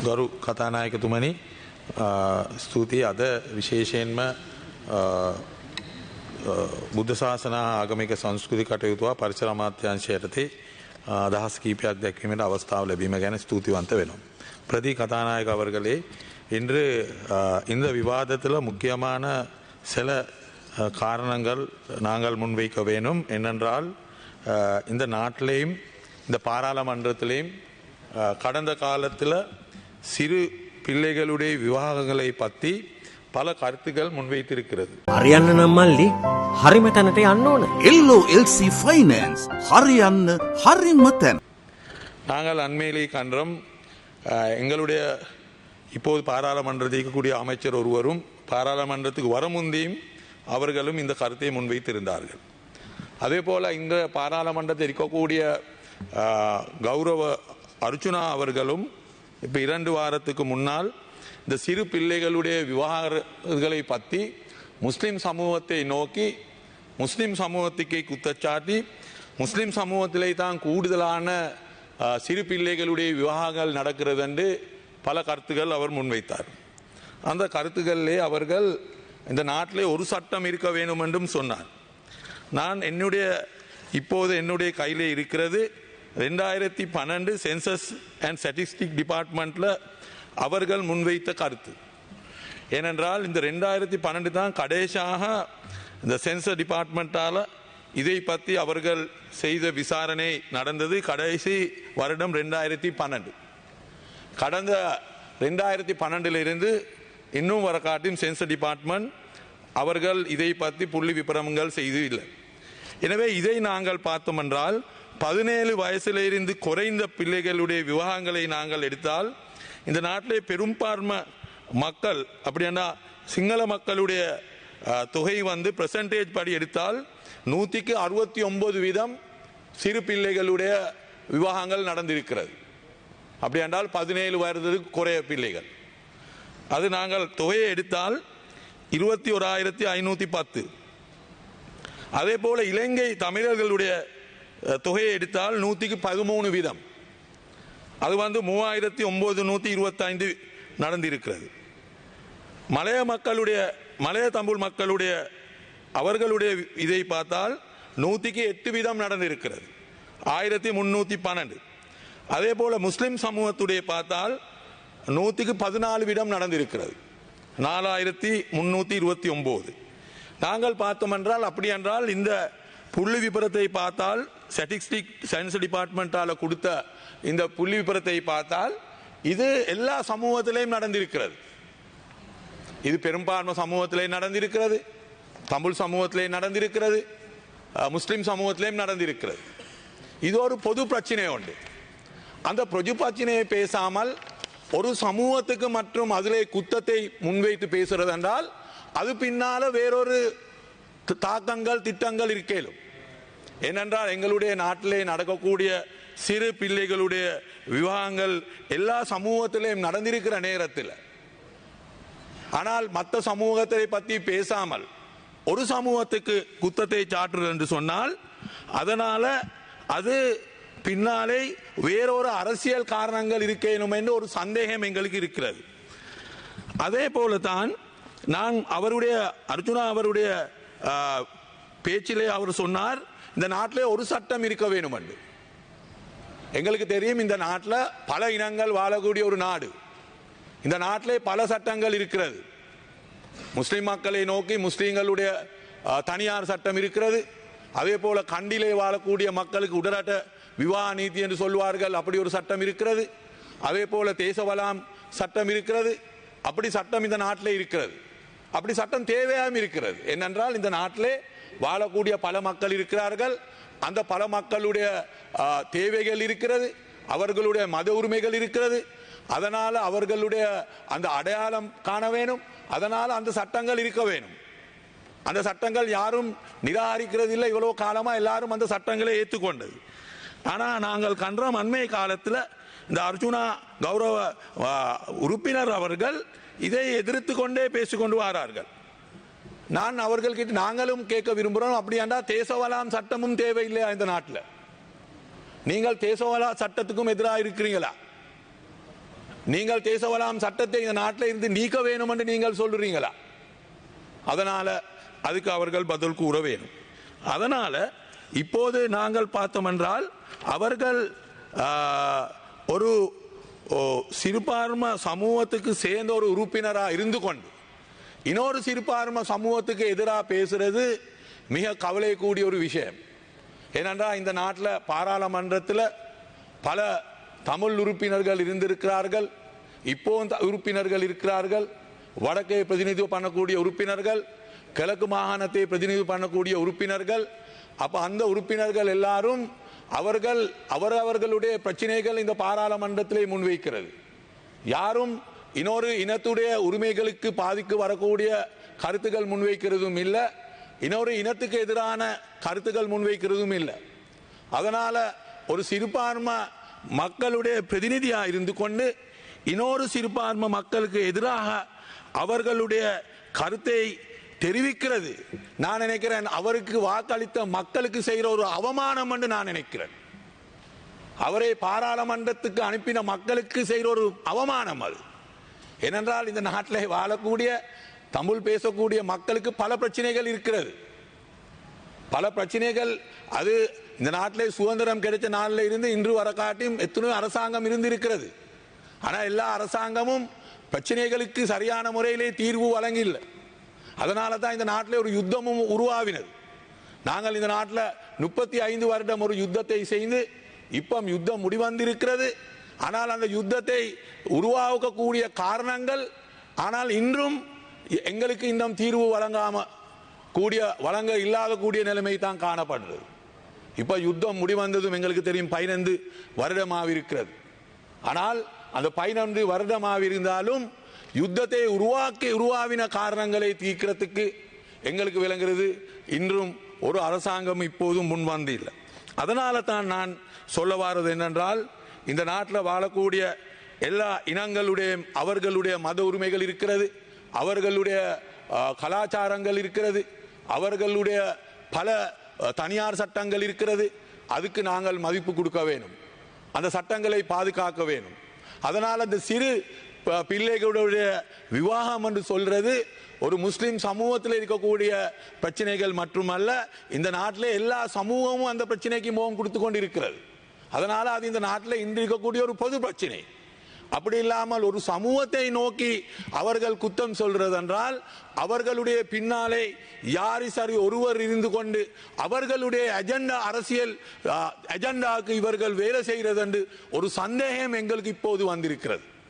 ගරු කතානායකතුමනි ස්තුතියි අද විශේෂයෙන්ම බුද්ධ ශාසන ආගමික සංස්කෘති කටයුතුව පරිසර අමාත්‍යාංශය යටතේ අදහස් කීපයක් දැක්වීමට අවස්ථාව ලැබීම ගැන ස්තුතිවන්ත වෙනවා. பிரதி கதாநாயக அவர்களே, இன்று இந்த விவாதத்தில் முக்கியமான சில காரணங்கள் நாங்கள் முன்வைக்க வேணும். என்னென்றால் இந்த நாட்டிலேயும் இந்த பாராளுமன்றத்திலேயும் கடந்த காலத்தில் சிறு பிள்ளைகளுடைய விவாகங்களை பற்றி பல கருத்துக்கள் முன்வைத்திருக்கிறது. හරියන්න නම් මල්ලි හරිම තැනට යන්න ඕන. LOLC Finance හරියන්න හරිම තැන. நாங்கள் அண்மையிலே கண்டோம், எங்களுடைய இப்போது பாராளுமன்றத்தில் இருக்கக்கூடிய அமைச்சர் ஒருவரும் பாராளுமன்றத்துக்கு வர முந்தியும் அவர்களும் இந்த கருத்தை முன்வைத்திருந்தார்கள். அதே போல இந்த பாராளுமன்றத்தில் இருக்கக்கூடிய கௌரவ அர்ச்சுனா அவர்களும் இப்போ 2 வாரத்துக்கு முன்னால் இந்த சிறு பிள்ளைகளுடைய விவகாரங்களை பற்றி முஸ்லிம் சமூகத்தை நோக்கி முஸ்லிம் சமூகத்துக்கே குற்றச்சாட்டி முஸ்லிம் சமூகத்திலே தான் கூடுதலான சிறு பிள்ளைகளுடைய விவாகங்கள் நடக்கிறது என்று பல கருத்துக்கள் அவர் முன்வைத்தார். அந்த கருத்துக்களிலே அவர்கள் இந்த நாட்டிலே ஒரு சட்டம் இருக்க வேண்டும் என்றும் சொன்னார். நான் இப்போது என்னுடைய கையிலே இருக்கிறது 2012 சென்சஸ் அண்ட் ஸ்டாட்டிஸ்டிக் டிபார்ட்மெண்ட்டில் அவர்கள் முன்வைத்த கருத்து. ஏனென்றால் இந்த 2012 தான் கடைசியாக இந்த சென்சஸ் டிபார்ட்மெண்ட்டால் இதை பற்றி அவர்கள் செய்த விசாரணை நடந்தது. கடைசி வருடம் 2012. கடந்த 2012 இன்னும் வர காட்டியும் சென்சஸ் டிபார்ட்மெண்ட் அவர்கள் இதை பற்றி புள்ளி விபரங்கள் செய்து இல்லை. எனவே இதை நாங்கள் பார்த்தோம் என்றால் 17 வயசிலிருந்து குறைந்த பிள்ளைகளுடைய விவாகங்களை நாங்கள் எடுத்தால் இந்த நாட்டிலே பெரும்பான்மை மக்கள் அப்படின்னா சிங்கள மக்களுடைய தொகை பெர்சன்டேஜ் படி எடுத்தால் 169% சிறு பிள்ளைகளுடைய விவாகங்கள் நடந்திருக்கிறது. அப்படி என்றால் 17 வயதுக்கு குறைய பிள்ளைகள். அது நாங்கள் தொகையை எடுத்தால் 21,510. அதே போல இலங்கை தமிழர்களுடைய தொகையை எடுத்தால் 113%. அது 3,925 நடந்திருக்கிறது. மலைய தமிழ் மக்களுடைய அவர்களுடைய இதை பார்த்தால் 108% நடந்திருக்கிறது, 1,312. அதே போல முஸ்லிம் சமூகத்துடைய பார்த்தால் 114% நடந்திருக்கிறது, 4,329. நாங்கள் பார்த்தோம் என்றால் அப்படி என்றால் இந்த புள்ளி விபரத்தை பார்த்தால் ஸ்டாட்டிஸ்டிக் சயின்ஸ் டிபார்ட்மெண்டால கொடுத்த இந்த புள்ளி விபரத்தை பார்த்தால் இது எல்லா சமூகத்திலையும் நடந்திருக்கிறது. இது பெரும்பான்மை சமூகத்திலே நடந்திருக்கிறது, தமிழ் சமூகத்திலே நடந்திருக்கிறது, முஸ்லிம் சமூகத்திலேயும் நடந்திருக்கிறது. இது ஒரு பொது பிரச்சனை உண்டு. அந்த பொது பிரச்சனையை பேசாமல் ஒரு சமூகத்துக்கு மற்றும் அதிலே குத்தத்தை முன்வைத்து பேசுறது என்றால் அது பின்னால வேறொரு தாக்கங்கள் திட்டங்கள் இருக்கேலும். ஏனென்றால் எங்களுடைய நாட்டிலே நடக்கக்கூடிய சிறு பிள்ளைகளுடைய விவாகங்கள் எல்லா சமூகத்திலையும் நடந்திருக்கிற நேரத்தில், ஆனால் மற்ற சமூகத்தை பற்றி பேசாமல் ஒரு சமூகத்துக்கு குத்தத்தை சாற்றுறது என்று சொன்னால் அதனால அது பின்னாலே வேறொரு அரசியல் காரணங்கள் இருக்கேனும் என்று ஒரு சந்தேகம் எங்களுக்கு இருக்கிறது. அதே போலதான் நான் அர்ஜுனா அவருடைய பேச்சிலே அவர் சொன்னார், இந்த நாட்டிலே ஒரு சட்டம் இருக்க வேணும் என்று. எங்களுக்கு தெரியும், இந்த நாட்டில் பல இனங்கள் வாழக்கூடிய ஒரு நாடு. இந்த நாட்டிலே பல சட்டங்கள் இருக்கிறது. முஸ்லிம் மக்களை நோக்கி முஸ்லிம்களுடைய தனியார் சட்டம் இருக்கிறது. அதே போல கண்டிலே வாழக்கூடிய மக்களுக்கு உடனட்ட விவாக நீதி என்று சொல்வார்கள், அப்படி ஒரு சட்டம் இருக்கிறது. அதே போல தேசவலாம் சட்டம் இருக்கிறது. அப்படி சட்டம் இந்த நாட்டிலே இருக்கிறது. அப்படி சட்டம் தேவையாகவும் இருக்கிறது. என்னென்றால் இந்த நாட்டிலே வாழக்கூடிய பல மக்கள் இருக்கிறார்கள். அந்த பல மக்களுடைய தேவைகள் இருக்கிறது, அவர்களுடைய மத உரிமைகள் இருக்கிறது. அதனால அவர்களுடைய அந்த அடையாளம் காண வேணும். அதனால அந்த சட்டங்கள் இருக்க வேணும். அந்த சட்டங்கள் யாரும் நிராகரிக்கிறது இல்லை. இவ்வளவு காலமா எல்லாரும் அந்த சட்டங்களை ஏற்றுக்கொண்டது. ஆனா நாங்கள் கண்டோம் அண்மை காலத்தில் இந்த அர்ஜுனா கௌரவ உறுப்பினர் அவர்கள் இதை எதிர்த்து கொண்டே பேசிக்கொண்டு வரார்கள். நான் அவர்கள்கிட்ட நாங்களும் கேட்க விரும்புகிறோம், அப்படியாண்டா தேசவலாம் சட்டமும் தேவையில்லையா இந்த நாட்டில்? நீங்கள் தேசவலா சட்டத்துக்கும் எதிராக இருக்கிறீங்களா? நீங்கள் தேசவலாம் சட்டத்தை இந்த நாட்டில் இருந்து நீக்க வேணும் என்று நீங்கள் சொல்றீங்களா? அதனால அதுக்கு அவர்கள் பதில் கூற வேணும். அதனால இப்போது நாங்கள் பார்த்தோம் என்றால் அவர்கள் ஒரு சிறுபான்மை சமூகத்துக்கு சேர்ந்த ஒரு உறுப்பினராக இருந்து கொண்டு இன்னொரு சிறுபான்மை சமூகத்துக்கு எதிராக பேசுறது மிக கவலைக்கூடிய ஒரு விஷயம். ஏனென்றால் இந்த நாட்டில் பாராளுமன்றத்தில் பல தமிழ் உறுப்பினர்கள் இருந்திருக்கிறார்கள், இப்போ உறுப்பினர்கள் இருக்கிறார்கள், வடக்கை பிரதிநிதித்துவம் பண்ணக்கூடிய உறுப்பினர்கள், கிழக்கு மாகாணத்தை பிரதிநிதி பண்ணக்கூடிய உறுப்பினர்கள். அப்ப அந்த உறுப்பினர்கள் எல்லாரும் அவர்களுடைய பிரச்சனைகள் இந்த பாராளுமன்றத்திலே முன்வைக்கிறது. யாரும் இன்னொரு இனத்துடைய உரிமைகளுக்கு பாதிக்கு வரக்கூடிய கருத்துக்கள் முன்வைக்கிறதும் இல்லை, இன்னொரு இனத்துக்கு எதிரான கருத்துக்கள் முன்வைக்கிறதும் இல்லை. அதனால ஒரு சிறுபான்மை மக்களுடைய பிரதிநிதியாக இருந்து கொண்டு இன்னொரு சிறுபான்மை மக்களுக்கு எதிராக அவர்களுடைய கருத்தை தெரிவிக்கிறது நான் நினைக்கிறேன் அவருக்கு வாக்களித்த மக்களுக்கு செய்கிற ஒரு அவமானம் என்று நான் நினைக்கிறேன். அவரை பாராளுமன்றத்துக்கு அனுப்பின மக்களுக்கு செய்கிற ஒரு அவமானம் அது. ஏனென்றால் இந்த நாட்டில் வாழக்கூடிய தமிழ் பேசக்கூடிய மக்களுக்கு பல பிரச்சனைகள் இருக்கிறது. பல பிரச்சனைகள் அது இந்த நாட்டிலே சுதந்திரம் கிடைச்ச நாளில் இருந்து இன்று வர காட்டியும் எத்தனையோ அரசாங்கம் இருந்து இருக்கிறது. ஆனால் எல்லா அரசாங்கமும் பிரச்சனைகளுக்கு சரியான முறையிலே தீர்வு வழங்கில்லை. அதனால தான் இந்த நாட்டில் ஒரு யுத்தமும் உருவாவினது. நாங்கள் இந்த நாட்டில் 35 வருடம் ஒரு யுத்தத்தை செய்து இப்போ யுத்தம் முடிவந்திருக்கிறது. ஆனால் அந்த யுத்தத்தை உருவாக்கக்கூடிய காரணங்கள் ஆனால் இன்றும் எங்களுக்கு இன்னும் தீர்வு வழங்க இல்லாத கூடிய நிலைமை தான் காணப்படுகிறது. இப்ப யுத்தம் முடிவந்ததும் எங்களுக்கு தெரியும் 15 வருடமாக இருக்கிறது. ஆனால் அந்த 15 வருடமாக இருந்தாலும் யுத்தத்தை உருவாவின காரணங்களை தீர்க்கிறதுக்கு எங்களுக்கு விளங்குகிறது இன்றும் ஒரு அரசாங்கம் இப்போதும் முன்வந்து இல்லை. அதனால தான் நான் சொல்ல வாரது என்னென்றால் இந்த நாட்டில் வாழக்கூடிய எல்லா இனங்களுடைய அவர்களுடைய மத உரிமைகள் இருக்கிறது, அவர்களுடைய கலாச்சாரங்கள் இருக்கிறது, அவர்களுடைய பல தனியார் சட்டங்கள் இருக்கிறது. அதுக்கு நாங்கள் மதிப்பு கொடுக்க வேணும், அந்த சட்டங்களை பாதுகாக்க வேணும். அதனால் அந்த சிறு பிள்ளைகளுடைய விவாகம் என்று சொல்றது ஒரு முஸ்லிம் சமூகத்தில் இருக்கக்கூடிய பிரச்சனைகள் மட்டுமல்ல, இந்த நாட்டில் எல்லா சமூகமும் அந்த பிரச்சனைக்கு முகம் கொடுத்து கொண்டு இருக்கிறது. அதனால அது இந்த நாட்டில் இன்று இருக்கக்கூடிய ஒரு பொது பிரச்சனை. அப்படி இல்லாமல் ஒரு சமூகத்தை நோக்கி அவர்கள் குத்தம் சொல்றது என்றால் அவர்களுடைய பின்னாலே யாரி சரி ஒருவர் இருந்து கொண்டு அவர்களுடைய அஜெண்டா அரசியல் அஜெண்டாவுக்கு இவர்கள் வேலை செய்கிறது என்று ஒரு சந்தேகம் எங்களுக்கு இப்போது வந்திருக்கிறது.